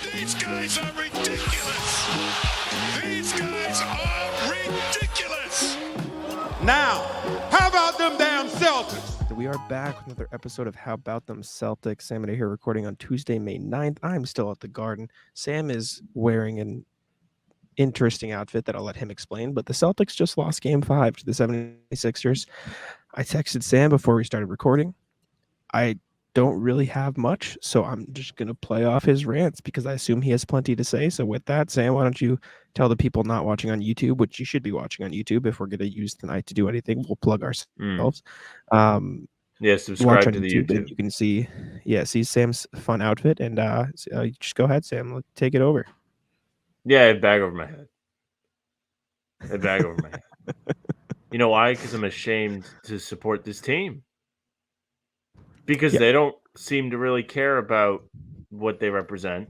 These guys are ridiculous. These guys are ridiculous. Now, how about them damn Celtics? We are back with another episode of How About Them Celtics. Sam and I here recording on Tuesday, May 9th. I'm still at the Garden. Sam is wearing an interesting outfit that I'll let him explain, but the Celtics just lost Game 5 to the 76ers. I texted Sam before we started recording. I don't really have much, so I'm just going to play off his rants because I assume he has plenty to say. So with that, Sam, why don't you tell the people not watching on YouTube, which you should be watching on YouTube if we're going to use tonight to do anything. We'll plug ourselves. Subscribe to the YouTube. YouTube. You can see Sam's fun outfit, and just go ahead, Sam. Take it over. Yeah, a bag over my head. You know why? Because I'm ashamed to support this team. Because they don't seem to really care about what they represent.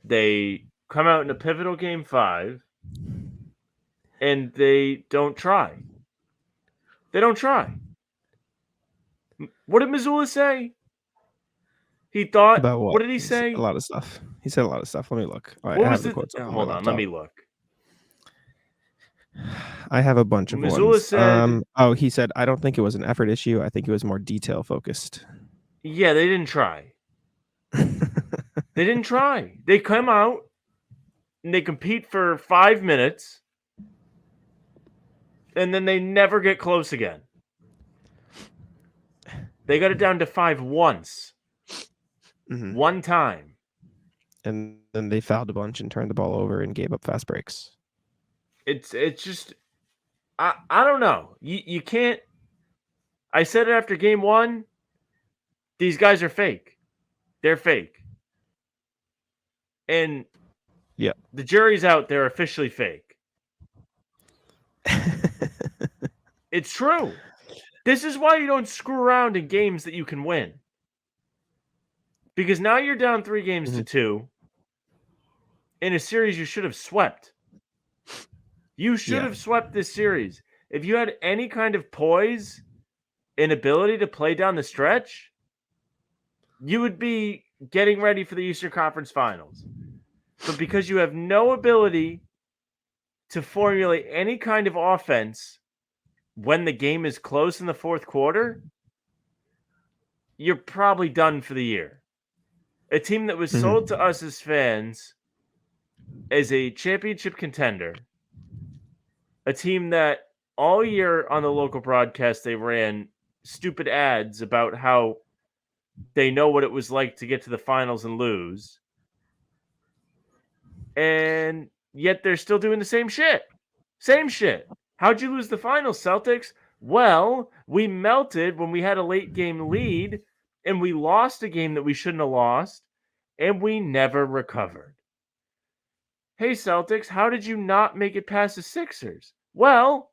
They come out in a pivotal Game 5, and they don't try. They don't try. What did Missoula say? He thought About what? What did he say? A lot of stuff. He said a lot of stuff. Let me look. What was the quotes? Hold on, let me look. I have a bunch of Missoula ones. said, he said, I don't think it was an effort issue. I think it was more detail focused. Yeah, they didn't try. They didn't try. They come out and they compete for 5 minutes, and then they never get close again. They got it down to 5 once. Mm-hmm. One time. And then they fouled a bunch and turned the ball over and gave up fast breaks. It's just I don't know. You can't. I said it after Game 1. These guys are fake. They're fake. And the jury's out. They're officially fake. It's true. This is why you don't screw around in games that you can win. Because now you're down 3 games to 2 in a series you should have swept. You should have swept this series. If you had any kind of poise and ability to play down the stretch, you would be getting ready for the Eastern Conference Finals. But because you have no ability to formulate any kind of offense when the game is close in the fourth quarter, you're probably done for the year. A team that was sold to us as fans as a championship contender, a team that all year on the local broadcast they ran stupid ads about how they know what it was like to get to the finals and lose. And yet they're still doing the same shit. Same shit. How'd you lose the finals, Celtics? Well, we melted when we had a late game lead, and we lost a game that we shouldn't have lost, and we never recovered. Hey, Celtics, how did you not make it past the Sixers? Well,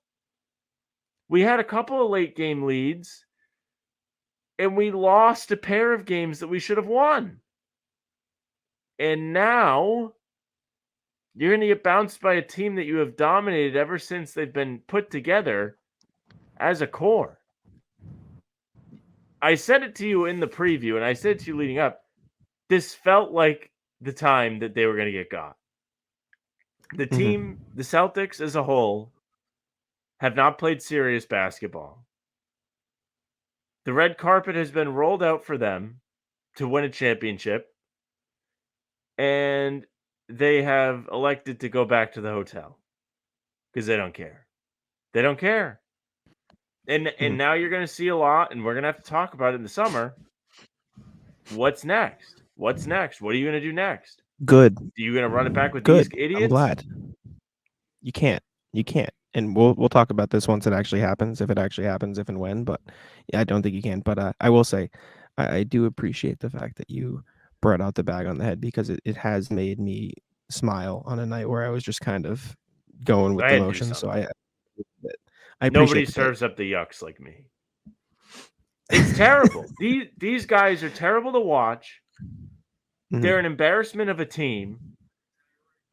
we had a couple of late game leads, and we lost a pair of games that we should have won. And now you're going to get bounced by a team that you have dominated ever since they've been put together as a core. I said it to you in the preview, and I said it to you leading up. This felt like the time that they were going to get got. The team, the Celtics as a whole, have not played serious basketball. The red carpet has been rolled out for them to win a championship, and they have elected to go back to the hotel because they don't care. They don't care. And now you're going to see a lot, and we're going to have to talk about it in the summer. What's next? What's next? What are you going to do next? Good. Are you going to run it back with Good. these idiots? I'm glad. You can't. And we'll talk about this once it actually happens, if it actually happens, if and when. But yeah, I don't think you can. But I will say, I do appreciate the fact that you brought out the bag on the head, because it has made me smile on a night where I was just kind of going with the motion. So I Nobody serves up the yucks like me. It's terrible. These guys are terrible to watch. They're an embarrassment of a team.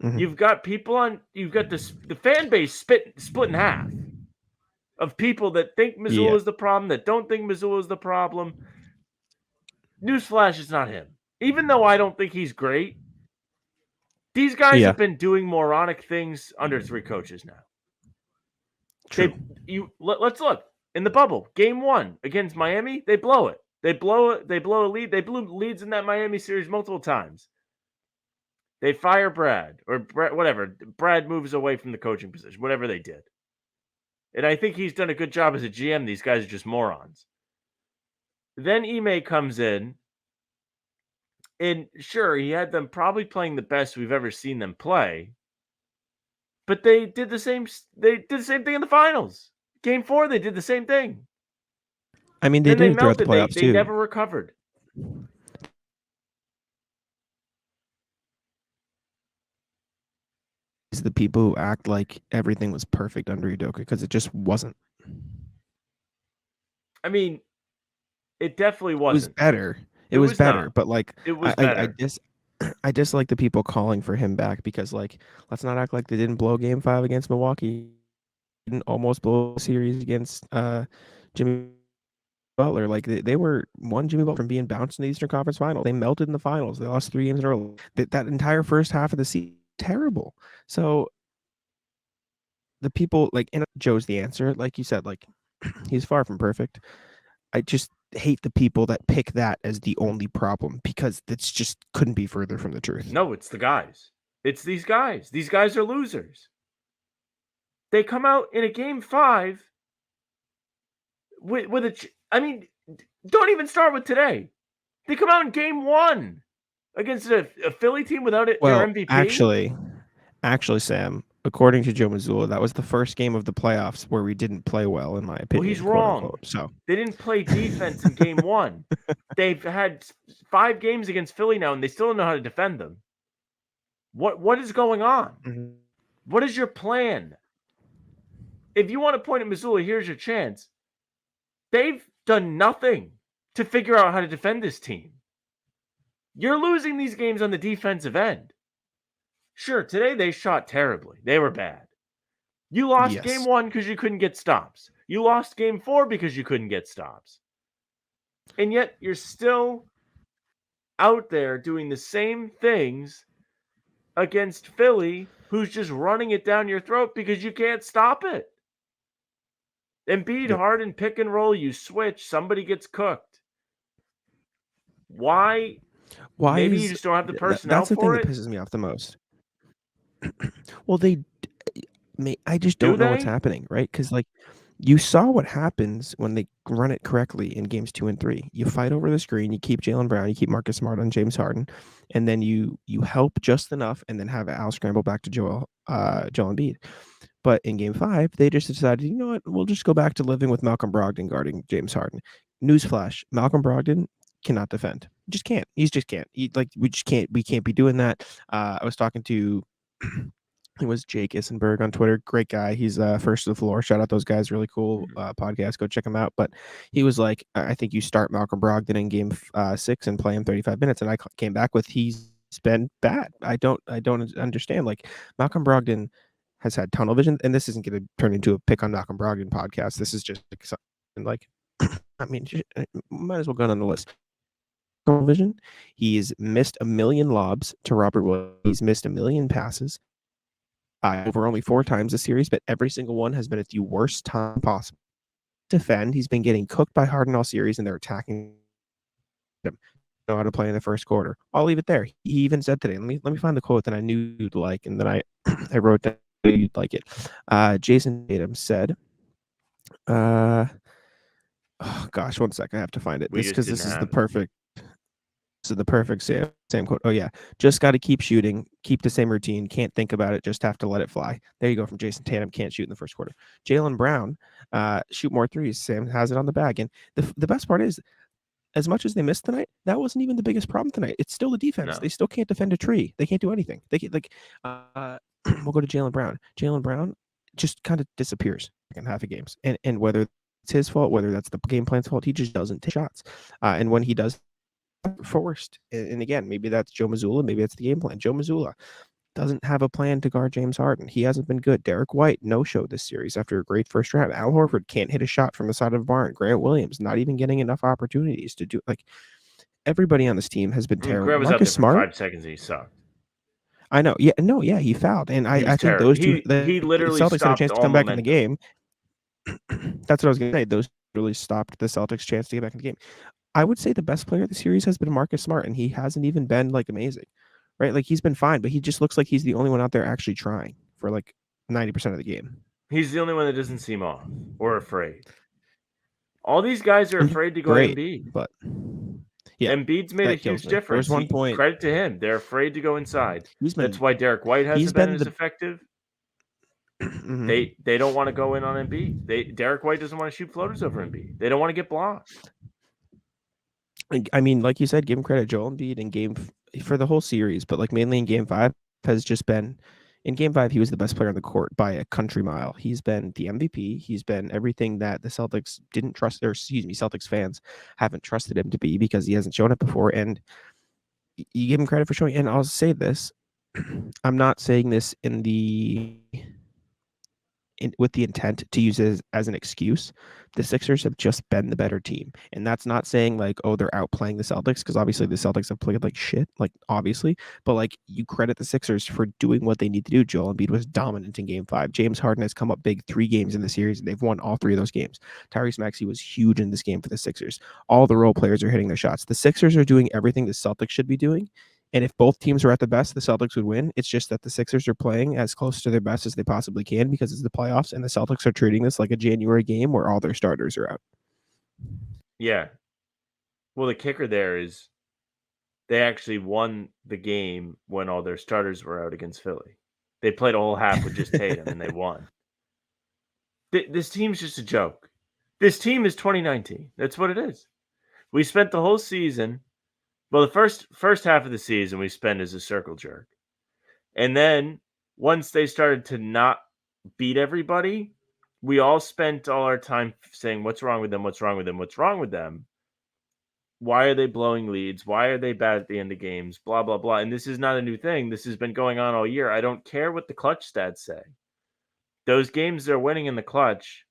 You've got people you've got the fan base split in half of people that think Missoula is the problem, that don't think Missoula is the problem. Newsflash, it's not him. even though I don't think he's great, these guys Yeah. have been doing moronic things under 3 coaches now. True. Let's look in the bubble. Game 1 against Miami, they blow it. They blow a lead. They blew leads in that Miami series multiple times. They fire Brad or whatever. Brad moves away from the coaching position, whatever they did. And I think he's done a good job as a GM. These guys are just morons. Then Ime comes in, and sure, he had them probably playing the best we've ever seen them play. But they did the same. They did the same thing in the finals. Game 4, they did the same thing. I mean, they Then did it throughout the melted. playoffs They too. never recovered. It's the people who act like everything was perfect under Udoka because it just wasn't. I mean, it definitely It was wasn't. better. It It was was better, not. but like It was I better. I dislike the people calling for him back because like let's not act like they didn't blow Game 5 against Milwaukee, didn't almost blow a series against Jimmy Butler. Like they were one Jimmy Butler from being bounced in the Eastern Conference Finals. They melted in the finals. They lost 3 games in a row. That entire first half of the season, terrible. So the people like, and Joe's the answer. Like you said, like he's far from perfect. I just hate the people that pick that as the only problem because that's just couldn't be further from the truth. No, it's the guys. It's these guys. These guys are losers. They come out in a Game 5 with a. I mean, don't even start with today. They come out in Game 1 against a Philly team without their Well, MVP. actually, Sam, according to Joe Mazzulla, that was the first game of the playoffs where we didn't play well, in my opinion. Well, he's quote wrong. unquote. So they didn't play defense in Game 1. They've had 5 games against Philly now, and they still don't know how to defend them. What is going on? mm-hmm. What is your plan? If you want to point at Missoula, here's your chance. They've done nothing to figure out how to defend this team. You're losing these games on the defensive end. Sure, today they shot terribly. They were bad. You lost Yes. Game 1 because you couldn't get stops. You lost Game 4 because you couldn't get stops. And yet you're still out there doing the same things against Philly, who's just running it down your throat because you can't stop it. Embiid, Yep. Harden, pick and roll, you switch, somebody gets cooked. Why? Maybe you just don't have the personnel that's the for thing it? that pisses me off the most. Well, I just Do don't know what's they? happening, right? Because like you saw what happens when they run it correctly in games 2 and 3. You fight over the screen, you keep Jalen Brown, you keep Marcus Smart on James Harden, and then you help just enough, and then have Al scramble back to Joel Embiid. But in Game 5, they just decided, you know what, we'll just go back to living with Malcolm Brogdon guarding James Harden. Newsflash: Malcolm Brogdon cannot defend. Just can't. He just can't. We just can't. We can't be doing that. I was talking to. It was Jake Issenberg on Twitter. Great guy. He's first to the floor. Shout out those guys. Really cool podcast. Go check him out. But he was like, I think you start Malcolm Brogdon in Game 6 and play him 35 minutes. And I came back with he's been bad. I don't understand. Like Malcolm Brogdon has had tunnel vision, and this isn't going to turn into a pick on Malcolm Brogdon podcast. This is just like I mean, might as well go on the list. Tunnel vision. He's missed a million lobs to Robert Williams. He's missed a million passes. Over only 4 times this series, but every single one has been at the worst time possible. Defend. He's been getting cooked by Harden all series, and they're attacking him. Know how to play in the first quarter. I'll leave it there. He even said today. Let me find the quote that I knew you'd like, and then I wrote down you'd like it. Jayson Tatum said, "Oh gosh, one sec. I have to find it. This is the perfect. This is the perfect Sam quote. Oh yeah, just got to keep shooting, keep the same routine. Can't think about it. Just have to let it fly. There you go from Jayson Tatum. Can't shoot in the first quarter. Jalen Brown, shoot more threes. Sam has it on the bag. And the best part is, as much as they missed tonight, that wasn't even the biggest problem tonight. It's still the defense. No. They still can't defend a tree. They can't do anything. They can't we'll go to Jalen Brown. Jalen Brown just kind of disappears in half of games. And whether it's his fault, whether that's the game plan's fault, he just doesn't take shots. And when he does, forced. And again, maybe that's Joe Mazzulla, maybe that's the game plan. Joe Mazzulla doesn't have a plan to guard James Harden. He hasn't been good. Derek White, no-show this series after a great first round. Al Horford can't hit a shot from the side of the barn. Grant Williams not even getting enough opportunities to do. Like, everybody on this team has been I mean, terrible. Grant was out there Marcus for Smart, 5 seconds and he sucked. I know. Yeah, no, yeah, he fouled, and He was I think terrible. those two, He the literally Celtics had a stopped chance to all come back in the momentum. game. That's what I was gonna say. Those really stopped the Celtics' chance to get back in the game. I would say the best player of the series has been Marcus Smart, and he hasn't even been like amazing, right? Like he's been fine, but he just looks like he's the only one out there actually trying for like 90% of the game. He's the only one that doesn't seem off or afraid. All these guys are And he's afraid to go great, Embiid. but yeah, Embiid's made a that kills huge me. There was difference. one point Credit to him. They're afraid to go inside. he's That's been why Derek White he's hasn't been been as the effective. Mhm. They don't want to go in on Embiid. Derek White doesn't want to shoot floaters over Embiid. They don't want to get blocked. I mean, like you said, give him credit. Joel Embiid in for the whole series, but like mainly in Game 5 has just been. In Game 5, he was the best player on the court by a country mile. He's been the MVP. He's been everything that the Celtics didn't trust, or excuse me, Celtics fans haven't trusted him to be because he hasn't shown it before. And you give him credit for showing. And I'll say this: I'm not saying this with the intent to use it as an excuse. The Sixers have just been the better team. And that's not saying like, oh, they're outplaying the Celtics, because obviously the Celtics have played like shit, like obviously. But like you credit the Sixers for doing what they need to do. Joel Embiid was dominant in Game 5. James Harden has come up big 3 games in the series, and they've won all 3 of those games. Tyrese Maxey was huge in this game for the Sixers. All the role players are hitting their shots. The Sixers are doing everything the Celtics should be doing. And if both teams were at the best, the Celtics would win. It's just that the Sixers are playing as close to their best as they possibly can because it's the playoffs, and the Celtics are treating this like a January game where all their starters are out. Yeah. Well, the kicker there is they actually won the game when all their starters were out against Philly. They played a whole half with just Tatum, and they won. This team's just a joke. This team is 2019. That's what it is. We spent the whole season. Well, the first half of the season we spent as a circle jerk. And then once they started to not beat everybody, we all spent all our time saying, what's wrong with them? What's wrong with them? What's wrong with them? Why are they blowing leads? Why are they bad at the end of games? Blah, blah, blah. And this is not a new thing. This has been going on all year. I don't care what the clutch stats say. Those games they're winning in the clutch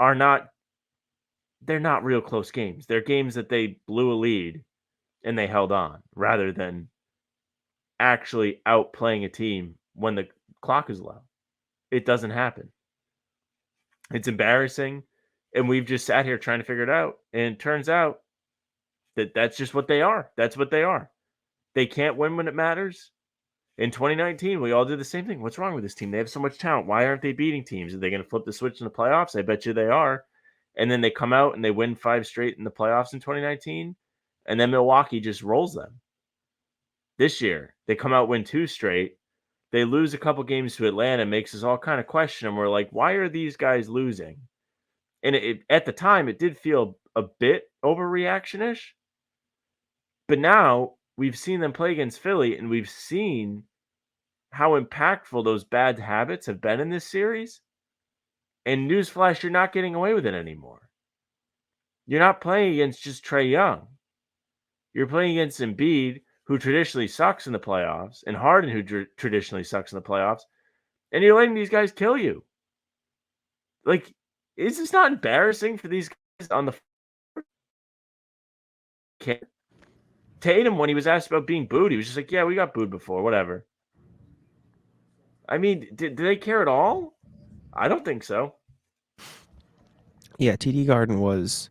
they're not real close games. They're games that they blew a lead and they held on rather than actually outplaying a team when the clock is low. It doesn't happen. It's embarrassing, and we've just sat here trying to figure it out, and it turns out that that's just what they are. That's what they are. They can't win when it matters. In 2019, we all did the same thing. What's wrong with this team? They have so much talent. Why aren't they beating teams? Are they going to flip the switch in the playoffs? I bet you they are. And then they come out and they win 5 straight in the playoffs in 2019, and then Milwaukee just rolls them. This year, they come out, win 2 straight. They lose a couple games to Atlanta, makes us all kind of question them. We're like, why are these guys losing? And at the time, it did feel a bit overreaction-ish. But now we've seen them play against Philly, and we've seen how impactful those bad habits have been in this series. And newsflash, you're not getting away with it anymore. You're not playing against just Trae Young. You're playing against Embiid, who traditionally sucks in the playoffs, and Harden, who traditionally sucks in the playoffs, and you're letting these guys kill you. Like, is this not embarrassing for these guys on the floor? Tatum, when he was asked about being booed, he was just like, yeah, we got booed before, whatever. I mean, do they care at all? I don't think so. Yeah, TD Garden was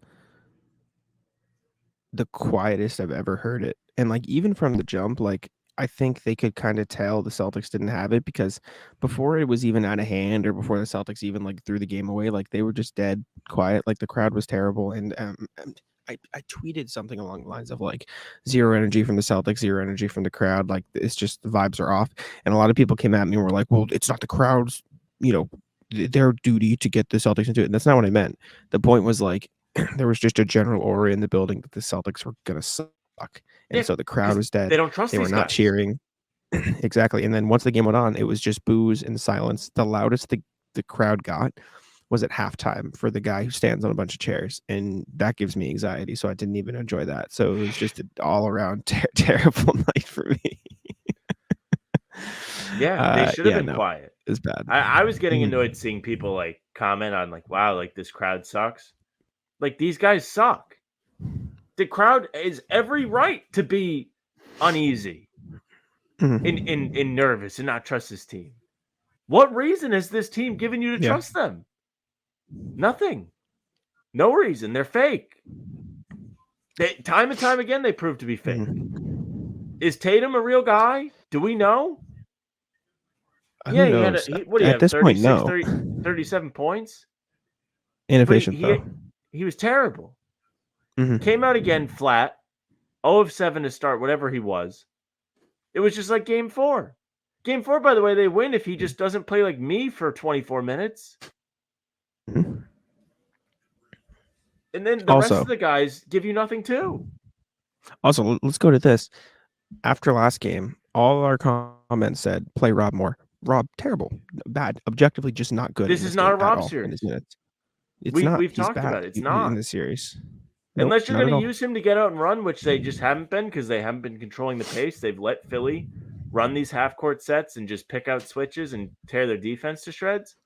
the quietest I've ever heard it. And like even from the jump, like I think they could kind of tell the Celtics didn't have it, because before it was even out of hand, or before the Celtics even like threw the game away, like they were just dead quiet. Like the crowd was terrible. And I tweeted something along the lines of like 0 energy from the Celtics, 0 energy from the crowd. Like it's just the vibes are off. And a lot of people came at me and were like, well, it's not the crowd's, their duty to get the Celtics into it. And that's not what I meant. The point was like, there was just a general aura in the building that the Celtics were going to suck. And so the crowd was dead. They don't trust They were these not guys. cheering. Exactly. And then once the game went on, it was just boos and silence. The loudest the crowd got was at halftime for the guy who stands on a bunch of chairs. And that gives me anxiety. So I didn't even enjoy that. So it was just an all around terrible night for me. Yeah, they should have been quiet. It's bad. I was getting annoyed seeing people like comment on like, wow, like this crowd sucks. Like these guys suck. The crowd is every right to be uneasy and nervous and not trust this team. What reason has this team given you to trust them? Nothing. No reason. They're fake. Time and time again, they prove to be fake. Is Tatum a real guy? Do we know? Who knows? What do you At have? this point, no. 37 points? Inefficient, though. He was terrible. Mm-hmm. Came out again flat. 0 of 7 to start, whatever he was. It was just like Game 4. Game 4, by the way, they win if he just doesn't play like me for 24 minutes. Mm-hmm. And then the rest of the guys give you nothing too. Also, let's go to this. After last game, all our comments said, play Rob more. Rob, terrible. Bad. Objectively, just not good. This is not a Rob series. It's not. We've talked about it. It's not. In the series. Unless you're going to use him to get out and run, which they just haven't been because they haven't been controlling the pace. They've let Philly run these half-court sets and just pick out switches and tear their defense to shreds.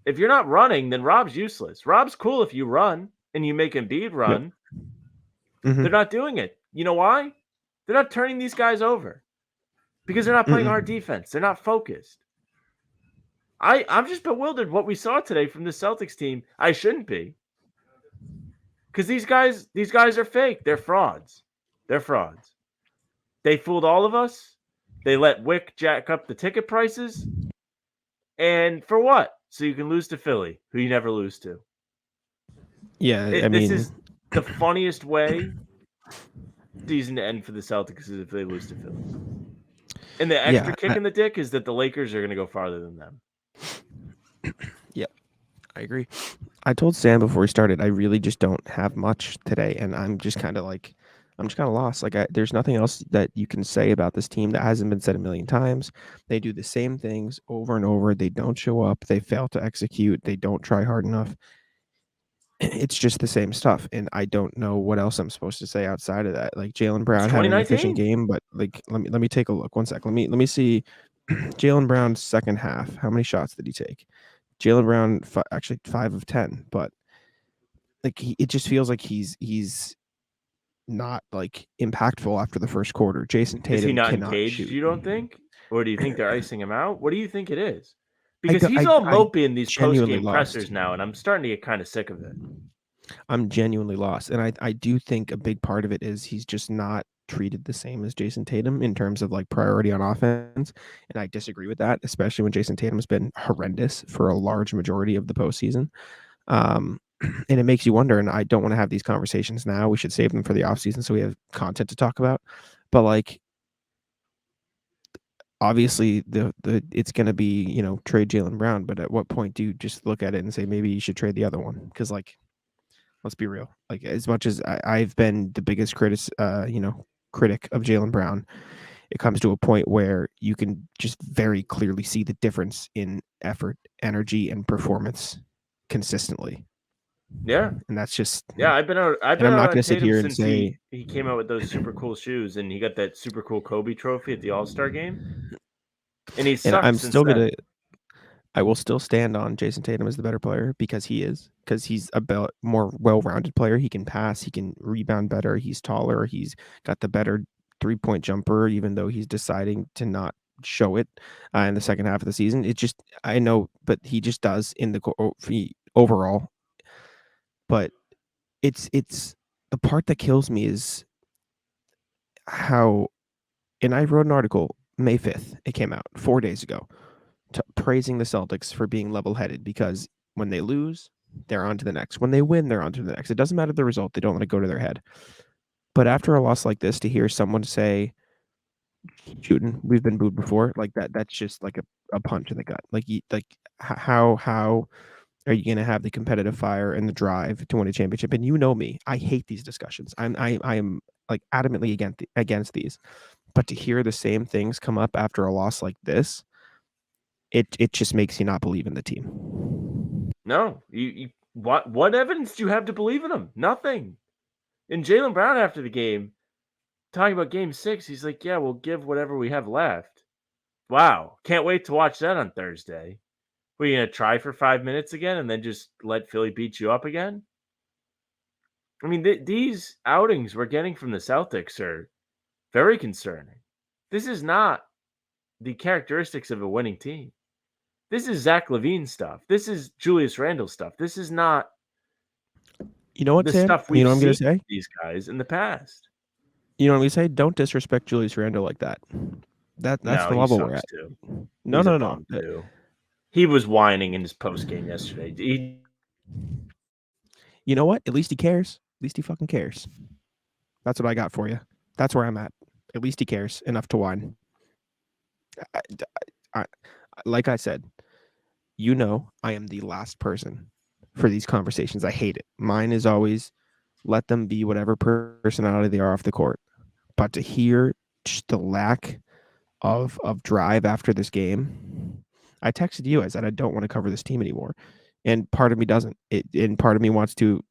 If you're not running, then Rob's useless. Rob's cool if you run and you make Embiid run. Yep. They're not doing it. You know why? They're not turning these guys over because they're not playing hard defense. They're not focused. I'm just bewildered what we saw today from the Celtics team. I shouldn't be. Because these guys are fake. They're frauds. They fooled all of us. They let Wick jack up the ticket prices. And for what? So you can lose to Philly, who you never lose to. Yeah, this is the funniest way season to end for the Celtics is if they lose to Philly. And the extra kick in the dick is that the Lakers are going to go farther than them. Yep, I agree. I told Sam before we started, I really just don't have much today, and I'm just kind of lost. Like, there's nothing else that you can say about this team that hasn't been said a million times. They do the same things over and over. They don't show up. They fail to execute. They don't try hard enough. It's just the same stuff, and I don't know what else I'm supposed to say outside of that. Like, Jaylen Brown had an efficient game, but like, let me take a look. 1 sec. Let me see Jaylen Brown's second half. How many shots did he take? Jaylen Brown actually 5 of 10, but like it just feels like he's not like impactful after the first quarter. Jayson Tatum is he not cannot engaged? Shoot. You don't think, or do you think they're icing him out? What do you think it is? Because he's all mopey in these post-game pressers now, and I'm starting to get kind of sick of it. I'm genuinely lost, and I do think a big part of it is he's just not treated the same as Jayson Tatum in terms of like priority on offense, and I disagree with that, especially when Jayson Tatum has been horrendous for a large majority of the postseason. And it makes you wonder, and I don't want to have these conversations now. We should save them for the offseason so we have content to talk about. But like, obviously the it's going to be, trade Jaylen Brown, but at what point do you just look at it and say maybe you should trade the other one? Because like, let's be real. Like, as much as I've been the biggest critic of Jaylen Brown, it comes to a point where you can just very clearly see the difference in effort, energy, and performance consistently. Yeah, and that's just I've been I'm not going to sit here and say he came out with those super cool shoes and he got that super cool Kobe trophy at the All-Star game, and he sucked. I'm still gonna. I will still stand on Jayson Tatum as the better player because he's a more well-rounded player. He can pass, he can rebound better, he's taller, he's got the better 3-point jumper, even though he's deciding to not show it in the second half of the season. It just, I know, but he just does in the overall. But it's the part that kills me is how, and I wrote an article May 5th, it came out 4 days ago, praising the Celtics for being level-headed because when they lose, they're on to the next. When they win, they're on to the next. It doesn't matter the result. They don't let it go to their head. But after a loss like this, to hear someone say, shooting, we've been booed before, like that's just like a punch in the gut. Like how are you going to have the competitive fire and the drive to win a championship? And you know me, I hate these discussions. I am like adamantly against these. But to hear the same things come up after a loss like this, it just makes you not believe in the team. No, what evidence do you have to believe in them? Nothing. And Jaylen Brown after the game, talking about Game 6, he's like, "Yeah, we'll give whatever we have left." Wow, can't wait to watch that on Thursday. Were you gonna try for 5 minutes again and then just let Philly beat you up again? I mean, these outings we're getting from the Celtics are very concerning. This is not the characteristics of a winning team. This is Zach LaVine stuff. This is Julius Randle stuff. This is not You know what, the Sam? stuff You we've know what I'm seen going to say? from these guys in the past. You know what I'm going to say? Don't disrespect Julius Randle like that. That's No, the he level we're sucks at. too. No, He's no, a no. bum too. He was whining in his post game yesterday. You know what? At least he cares. At least he fucking cares. That's what I got for you. That's where I'm at. At least he cares enough to whine. Like I said, you know, I am the last person for these conversations. I hate it. Mine is always let them be whatever personality they are off the court. But to hear just the lack of drive after this game, I texted you. I said I don't want to cover this team anymore, and part of me doesn't. And part of me wants to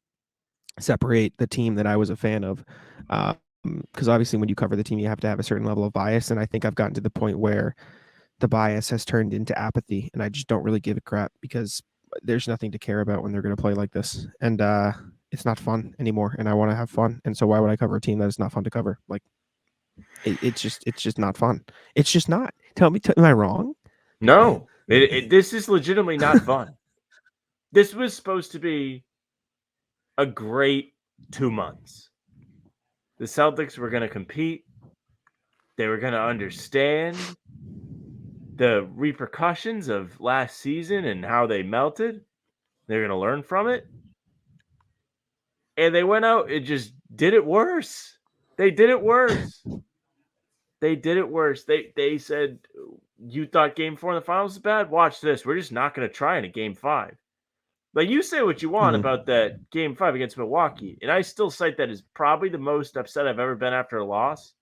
separate the team that I was a fan of, because obviously when you cover the team, you have to have a certain level of bias, and I think I've gotten to the point where the bias has turned into apathy, and I just don't really give a crap because there's nothing to care about when they're going to play like this, and it's not fun anymore, and I want to have fun, and so why would I cover a team that is not fun to cover? Like, it's just not fun. It's just not. Tell me, am I wrong? No, this is legitimately not fun. This was supposed to be a great 2 months. The Celtics were going to compete. They were going to understand the repercussions of last season and how they melted. They're going to learn from it. And they went out and just did it worse. They did it worse. They did it worse. They said, you thought game 4 in the finals was bad? Watch this. We're just not going to try in a game 5. Like, you say what you want about that game 5 against Milwaukee, and I still cite that as probably the most upset I've ever been after a loss.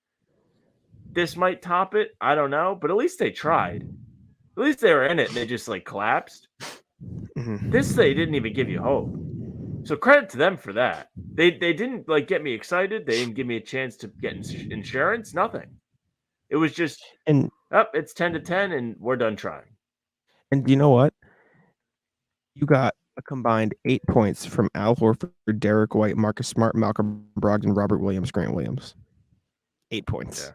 This might top it. I don't know, but at least they tried. At least they were in it, and they just, like, collapsed. This, they didn't even give you hope. So credit to them for that. They didn't, like, get me excited. They didn't give me a chance to get insurance. Nothing. It was just, it's 10-10, and we're done trying. And you know what? You got a combined 8 points from Al Horford, Derek White, Marcus Smart, Malcolm Brogdon, Robert Williams, Grant Williams. 8 points. Yeah.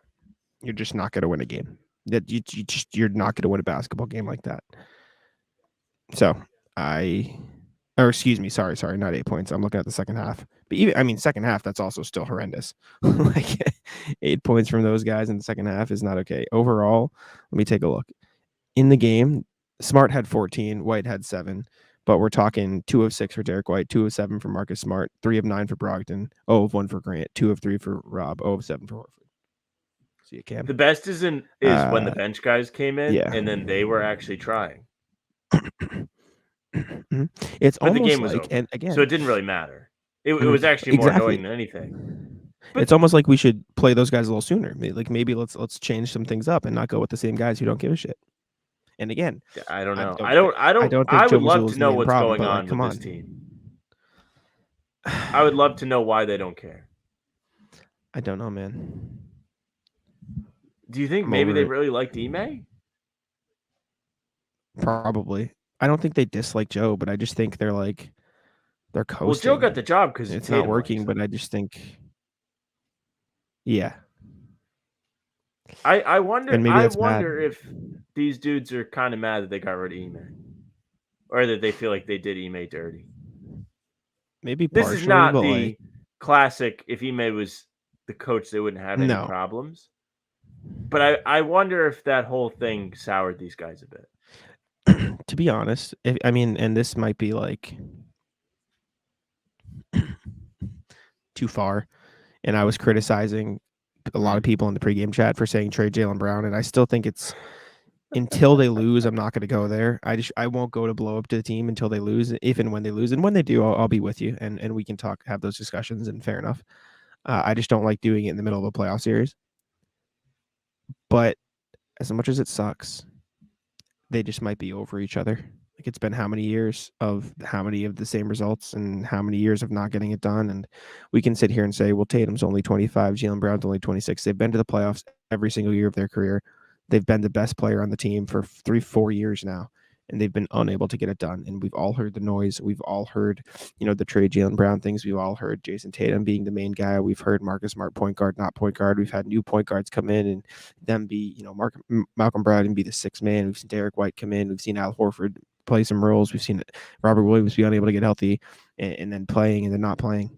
You're just not going to win a game. You're not going to win a basketball game like that. So excuse me, sorry, not 8 points. I'm looking at the second half. But even, second half, that's also still horrendous. Like 8 points from those guys in the second half is not okay. Overall, let me take a look. In the game, Smart had 14, White had 7. But we're talking 2 of 6 for Derek White, 2 of 7 for Marcus Smart, 3 of 9 for Brogdon, 0 of 1 for Grant, 2 of 3 for Rob, 0 of 7 for Horford. See you, Cam. The best is when the bench guys came in, and then they were actually trying. It's but almost the game was like, over, and again, so it didn't really matter. It was actually more annoying than anything. But it's almost like we should play those guys a little sooner. Like maybe let's change some things up and not go with the same guys who don't give a shit. And again, I don't know. I would love to know what's going on with this team. I would love to know why they don't care. I don't know, man. Do you think maybe they really liked Ime? Probably. I don't think they dislike Joe, but I just think they're coasting. Well, Joe got the job because it's not working, but I just think, yeah. I wonder if these dudes are kind of mad that they got rid of Ime, or that they feel like they did Ime dirty. Maybe this is not the classic. If Ime was the coach, they wouldn't have any problems. But I wonder if that whole thing soured these guys a bit. To be honest, and this might be like too far, and I was criticizing a lot of people in the pregame chat for saying trade Jaylen Brown, and I still think it's until they lose, I'm not going to go there. I won't go to blow up to the team until they lose. If and when they lose, and when they do, I'll be with you, and we can have those discussions. And fair enough. I just don't like doing it in the middle of a playoff series. But as much as it sucks, they just might be over each other. Like, it's been how many years of how many of the same results and how many years of not getting it done. And we can sit here and say, well, Tatum's only 25, Jaylen Brown's only 26. They've been to the playoffs every single year of their career. They've been the best player on the team for 3-4 years now. and they've been unable to get it done. And we've all heard the noise. We've all heard, the trade Jalen Brown things. We've all heard Jayson Tatum being the main guy. We've heard Marcus Smart point guard, not point guard. We've had new point guards come in and them be, Malcolm Brogden be the sixth man. We've seen Derek White come in. We've seen Al Horford play some roles. We've seen Robert Williams be unable to get healthy and then playing and then not playing.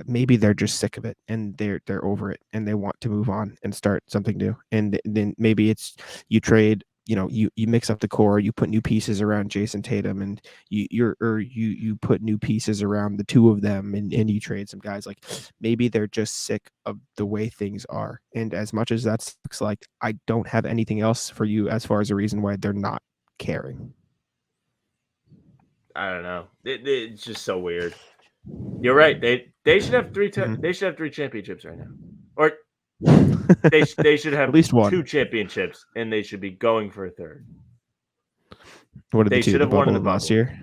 Maybe they're just sick of it and they're over it and they want to move on and start something new. And then maybe it's you trade, you mix up the core, you put new pieces around Jayson Tatum, and you put new pieces around the two of them, and you trade some guys. Like maybe they're just sick of the way things are. And as much as that looks like, I don't have anything else for you as far as a reason why they're not caring. I don't know. It's just so weird. You're right. They should have three. They should have 3 championships right now, or they should have at least 1. 2 championships, and they should be going for a third. What did they should have won in the last bubble. year?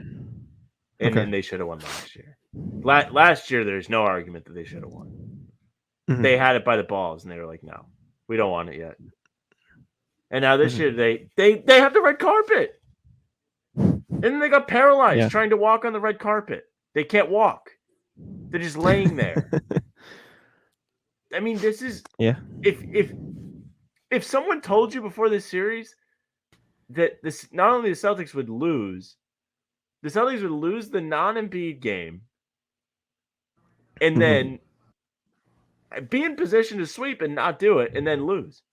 And then they should have won last year. Last year, there's no argument that they should have won. Mm-hmm. They had it by the balls, and they were like, "No, we don't want it yet." And now this year, they have the red carpet, and then they got paralyzed trying to walk on the red carpet. They can't walk. They're just laying there. I mean, this is if someone told you before this series that this not only the Celtics would lose the non-Embiid game and then be in position to sweep and not do it and then lose.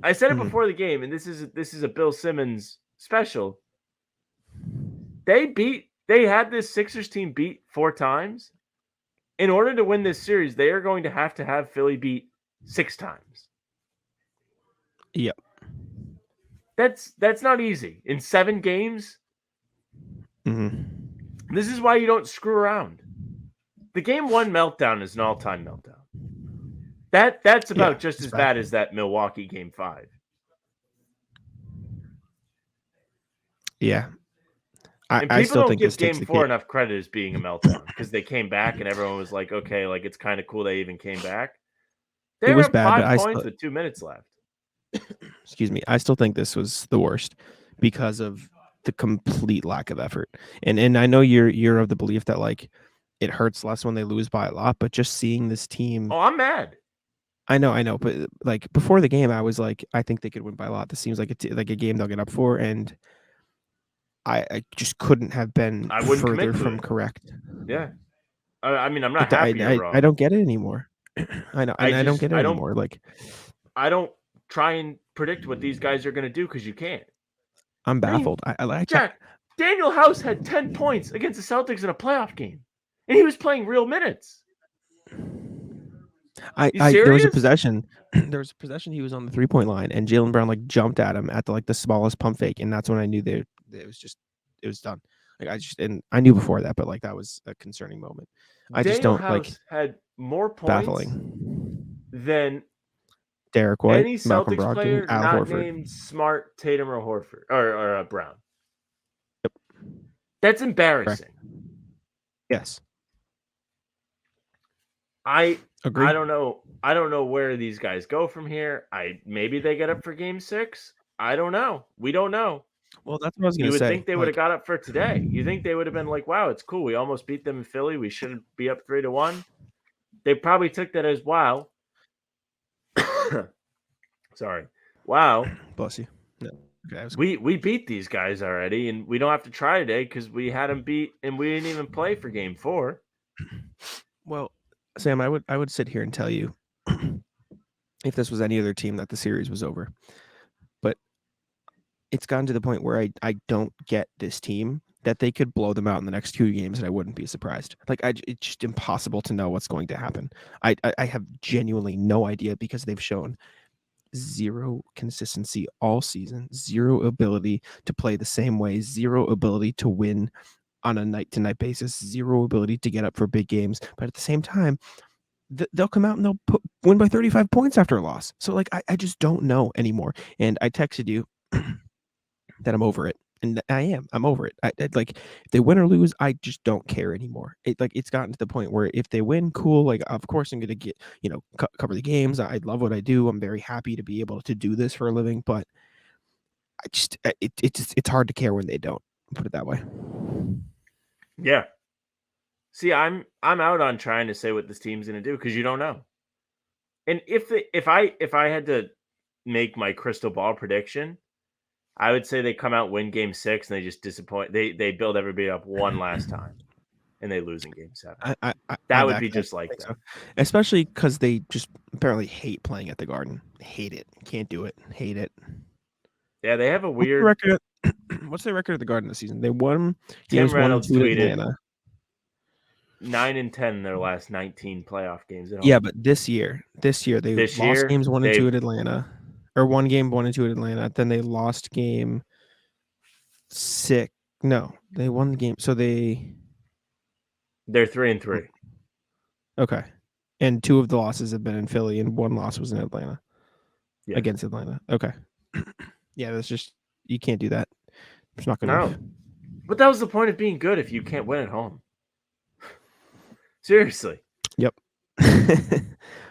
I said it before the game, and this is a Bill Simmons special. They had this Sixers team beat 4 times. In order to win this series, they are going to have Philly beat 6 times. Yep. That's not easy. In 7 games, this is why you don't screw around. The Game 1 meltdown is an all-time meltdown. That's about just as bad as that Milwaukee Game 5. Yeah. And people don't give Game 4 enough credit as being a meltdown because they came back and everyone was like, okay, like it's kind of cool they even came back. They were 5 points with 2 minutes left. Excuse me. I still think this was the worst because of the complete lack of effort. And I know you're of the belief that like it hurts less when they lose by a lot, but just seeing this team. Oh, I'm mad. I know, but like before the game, I was like, I think they could win by a lot. This seems like like a game they'll get up for, and I just couldn't have been further from correct. Yeah, I mean, I'm not happy you're wrong. I don't get it anymore. I know, and I don't get it anymore. Like, I don't try and predict what these guys are going to do because you can't. I'm baffled. Jack, Daniel House had 10 points against the Celtics in a playoff game, and he was playing real minutes. There was a possession. There was a possession. He was on the 3-point line, and Jalen Brown like jumped at him at the smallest pump fake, and that's when I knew it was done. Like I knew before that, but like that was a concerning moment. Daniel House had more points than Derek White, any Malcolm Celtics Brogdon, player Al not Horford. named Smart, Tatum, or Horford or Brown. Yep. That's embarrassing. Correct. Yes. I agree. I don't know where these guys go from here. Maybe they get up for Game 6. I don't know. We don't know. Well, that's what I was going to say. You would think they would have got up for today. You think they would have been like, wow, it's cool. We almost beat them in Philly. We shouldn't be up 3-1. They probably took that as wow. Sorry. Wow. Bless you. No. Okay, we beat these guys already, and we don't have to try today because we had them beat, and we didn't even play for Game 4. Well, Sam, I would sit here and tell you if this was any other team that the series was over. But it's gotten to the point where I don't get this team that they could blow them out in the next 2 games and I wouldn't be surprised. Like it's just impossible to know what's going to happen. I have genuinely no idea because they've shown zero consistency all season, zero ability to play the same way, zero ability to win on a night-to-night basis, zero ability to get up for big games. But at the same time, they'll come out and they'll win by 35 points after a loss. So like I just don't know anymore. And I texted you that I'm over it. And I'm over it. I like if they win or lose, I just don't care anymore. It's gotten to the point where if they win, cool. Like, of course I'm going to get, cover the games. I love what I do. I'm very happy to be able to do this for a living, but it's hard to care when they don't. Put it that way. Yeah. See, I'm out on trying to say what this team's going to do because you don't know. And if I had to make my crystal ball prediction, I would say they come out, win Game 6, and they just disappoint. They build everybody up one last time, and they lose in Game 7. That would be just like that. So. Especially because they just apparently hate playing at the Garden. Hate it. Can't do it. Hate it. Yeah, they have a weird record. What's their record at the Garden this season? They won. Tim Reynolds tweeted Atlanta. 9-10 in their last 19 playoff games. Yeah, but this year they lost games 1 and 2 at Atlanta, or one game 1 and 2 at Atlanta. Then they lost game 6. No, they won the game. So they're 3-3. Okay, and 2 of the losses have been in Philly, and 1 loss was in Atlanta. Yeah. Against Atlanta. Okay. Yeah, that's just you can't do that. It's not gonna. No, but that was the point of being good if you can't win at home. Seriously. Yep.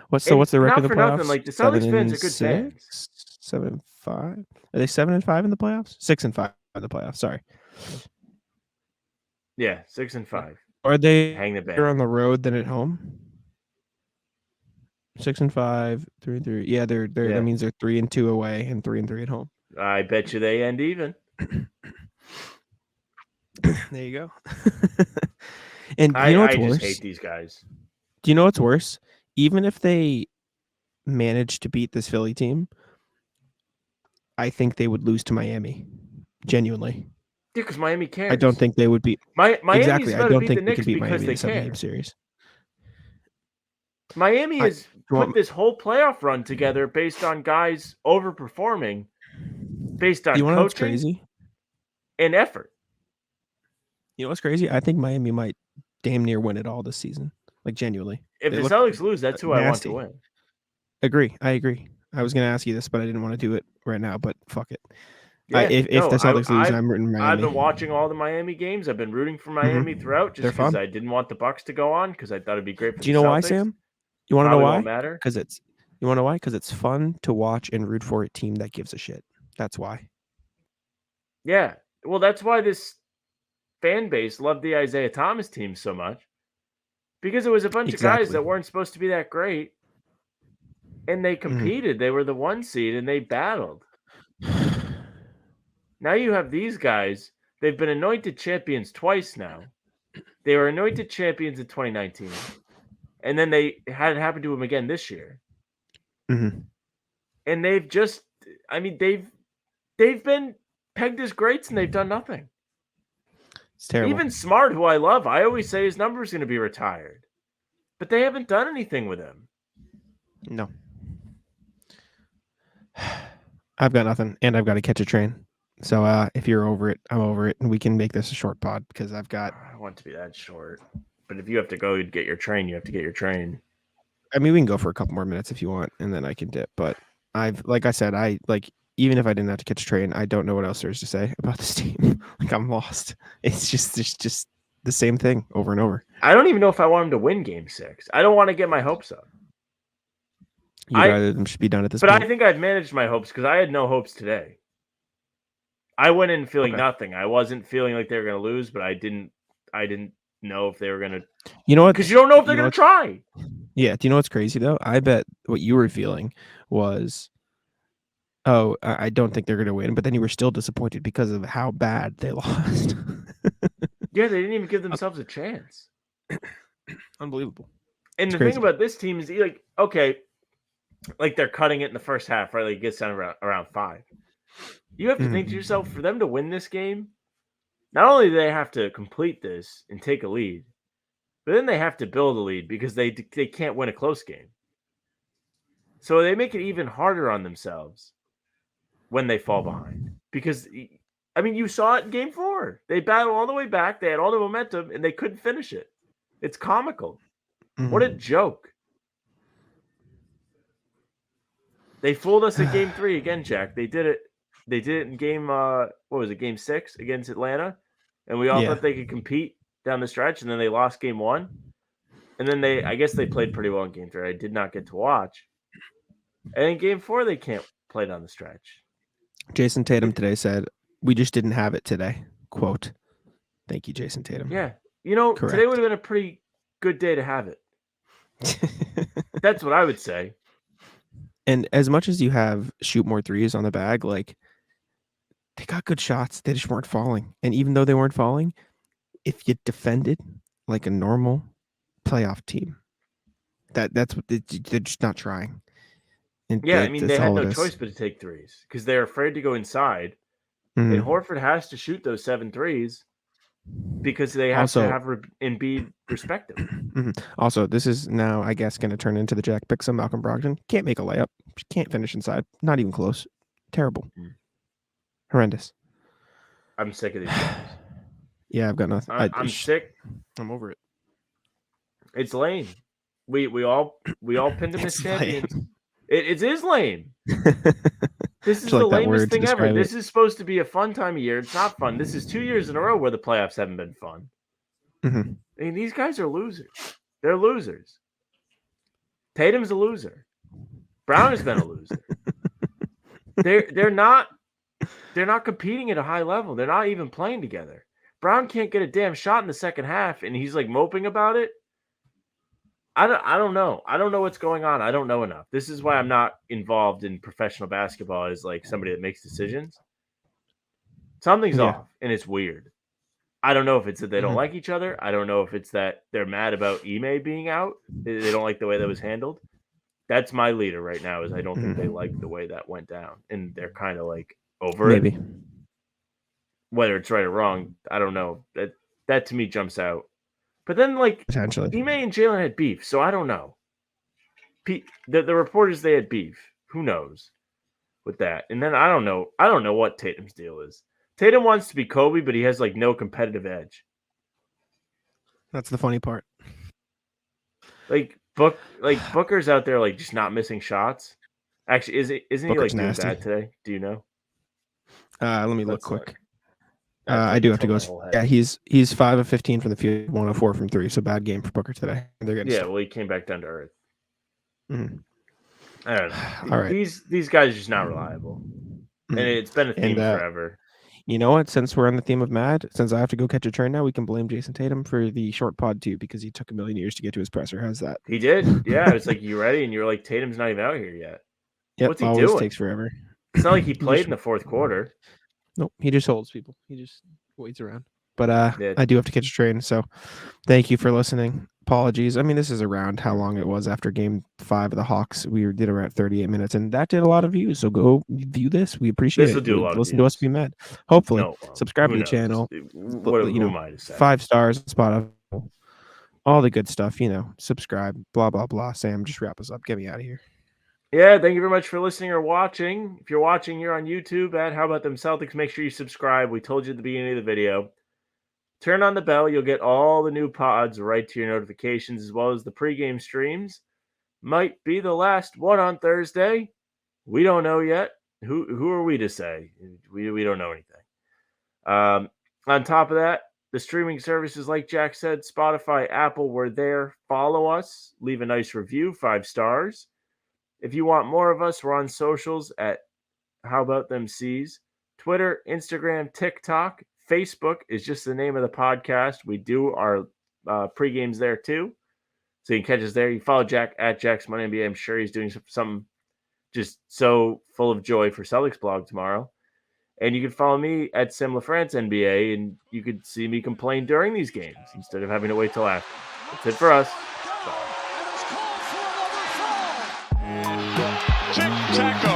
What's the record of the playoffs? Nothing, like the Celtics fans are good fans. 7-5. Are they 7-5 in the playoffs? 6-5 in the playoffs. Sorry. Yeah, 6-5. Are they hang the band better on the road than at home? 6-5, 3-3. Yeah, they're that means they're 3-2 away and 3-3 at home. I bet you they end even. There you go. And you know what's worse? I just hate these guys. Do you know what's worse? Even if they manage to beat this Philly team, I think they would lose to Miami. Genuinely. Yeah, because Miami cares. I don't think they would beat. Miami's exactly. I don't think they could beat Miami in they a 7-game series. Miami has put this whole playoff run together based on guys overperforming, based on coaching what's crazy? And effort. You know what's crazy? I think Miami might damn near win it all this season. Like, genuinely. If the Celtics lose, that's who I want to win. I agree. I was going to ask you this, but I didn't want to do it right now, but fuck it. Yeah, if the Celtics lose, I'm rooting Miami. I've been watching all the Miami games. I've been rooting for Miami throughout just because I didn't want the Bucks to go on because I thought it'd be great for the Celtics. Do you know why, Sam? You want to know why? Matter. You want to know why? Because it's fun to watch and root for a team that gives a shit. That's why. Yeah. Well, that's why this fan base loved the Isaiah Thomas team so much. Because it was a bunch of guys that weren't supposed to be that great. And they competed. They were the 1 seed and they battled. Now you have these guys. They've been anointed champions twice now. They were anointed champions in 2019. And then they had it happen to them again this year. Mm-hmm. And they've just, they've been pegged as greats and they've done nothing. It's terrible. Even Smart, who I love, I always say his number is going to be retired. But they haven't done anything with him. No. I've got nothing, and I've got to catch a train. So if you're over it, I'm over it, and we can make this a short pod because I don't want it to be that short. But if you have to go get your train, you have to get your train. I mean, we can go for a couple more minutes if you want, and then I can dip. But like I said, even if I didn't have to catch a train, I don't know what else there is to say about this team. I'm lost. It's just the same thing over and over. I don't even know if I want them to win Game 6. I don't want to get my hopes up. You'd rather them should be done at this point. But I think I've managed my hopes because I had no hopes today. I went in feeling nothing. I wasn't feeling like they were going to lose, but I didn't know if they were going to. You know what? Because you don't know if they're going to try. Yeah. Do you know what's crazy though? I bet what you were feeling was, oh, I don't think they're going to win, but then you were still disappointed because of how bad they lost. Yeah, they didn't even give themselves a chance. Unbelievable. And the thing about this team is, they're cutting it in the first half, right? Like it gets down around 5. You have to think to yourself, for them to win this game, not only do they have to complete this and take a lead, but then they have to build a lead because they can't win a close game. So they make it even harder on themselves when they fall behind. Because, you saw it in Game 4. They battled all the way back. They had all the momentum, and they couldn't finish it. It's comical. What a joke. They fooled us at Game 3 again, Jack. They did it. They did it in Game, Game 6 against Atlanta. And we all thought they could compete down the stretch, and then they lost Game 1. And then I guess they played pretty well in Game 3. I did not get to watch. And in Game 4, they can't play down the stretch. Jayson Tatum today said, "We just didn't have it today." Quote. Thank you, Jayson Tatum. Yeah. You know, Correct. today would have been a pretty good day to have it. That's what I would say. And as much as you have shoot more threes on the bag, like they got good shots. They just weren't falling. And even though they weren't falling, if you defended like a normal playoff team, that's what they're just not trying. And Yeah, I mean, that's they had all no it is. choice but to take threes because they're afraid to go inside. Mhm. And Horford has to shoot those 7 threes because they have to have Embiid respect him. Mhm. Also, this is now, I guess, going to turn into the Jack Pixum, Malcolm Brogdon. Can't make a layup. Can't finish inside. Not even close. Terrible. Horrendous. I'm sick of these guys. Yeah, I've got nothing. I'm sick. I'm over it. It's lame. We all pinned him as It's champions. lame. It is lame. This is like the that lamest word to thing ever. describe it. This is supposed to be a fun time of year. It's not fun. This is 2 years in a row where the playoffs haven't been fun. Mhm. I mean, these guys are losers. They're losers. Tatum's a loser. Brown has been a loser. They're not competing at a high level. They're not even playing together. Brown can't get a damn shot in the second half, and he's like moping about it. I don't know. I don't know what's going on. I don't know enough. This is why I'm not involved in professional basketball as like somebody that makes decisions. Something's off, and it's weird. I don't know if it's that they don't like each other. I don't know if it's that they're mad about Ime being out. They don't like the way that was handled. That's my leader right now. Is I don't think they like the way that went down, and they're kind of like over it. Whether it's right or wrong, I don't know. That to me jumps out. But then, like, Potentially, Ime and Jalen had beef, so I don't know. The reporters, they had beef. Who knows with that? And then I don't know. I don't know what Tatum's deal is. Tatum wants to be Kobe, but he has like no competitive edge. That's the funny part. Like Booker's out there like just not missing shots. Actually, isn't he Booker's like doing nasty. bad today? Do you know? Let me look That's quick. That's I do have to my go. whole head. Yeah, he's 5 of 15 from the field, 1 of 4 from 3. So bad game for Booker today. They're getting Yeah, well, he came back down to earth. Mhm. I don't know. All right. These guys are just not reliable, and it's been a theme forever. You know what? Since we're on the theme of mad, since I have to go catch a train now, we can blame Jayson Tatum for the short pod too, because he took a million years to get to his presser. How's that? He did. Yeah, it's like, you ready? And you're like, Tatum's not even out here yet. Yep, What's he always doing? takes forever. It's not like he played in the fourth quarter. Nope, he just holds people. He just waits around. But Yeah. I do have to catch a train, so thank you for listening. Apologies. I mean, this is around how long it was after Game 5 of the Hawks. We did around 38 minutes, and that did a lot of views. So go view this. We appreciate This will it. do a lot of Listen to us views. be mad. Hopefully, No, well, subscribe who to the knows? channel. Who am I to say? 5 stars, Spotify, all the good stuff. Subscribe. Blah blah blah. Sam, just wrap us up. Get me out of here. Yeah, thank you very much for listening or watching. If you're watching here on YouTube at How About Them Celtics, make sure you subscribe. We told you at the beginning of the video. Turn on the bell. You'll get all the new pods right to your notifications, as well as the pregame streams. Might be the last one on Thursday. We don't know yet. Who are we to say? We don't know anything. On top of that, the streaming services, like Jack said, Spotify, Apple, we're there. Follow us. Leave a nice review, 5 stars. If you want more of us, we're on socials at How About Them C's. Twitter, Instagram, TikTok, Facebook is just the name of the podcast. We do our pre-games there too. So you can catch us there. You follow Jack at Jack's Money NBA. I'm sure he's doing something just so full of joy for Celtics blog tomorrow. And you can follow me at Sim LaFrance NBA, and you could see me complain during these games instead of having to wait till after. That's it for us. Tic-tac-o.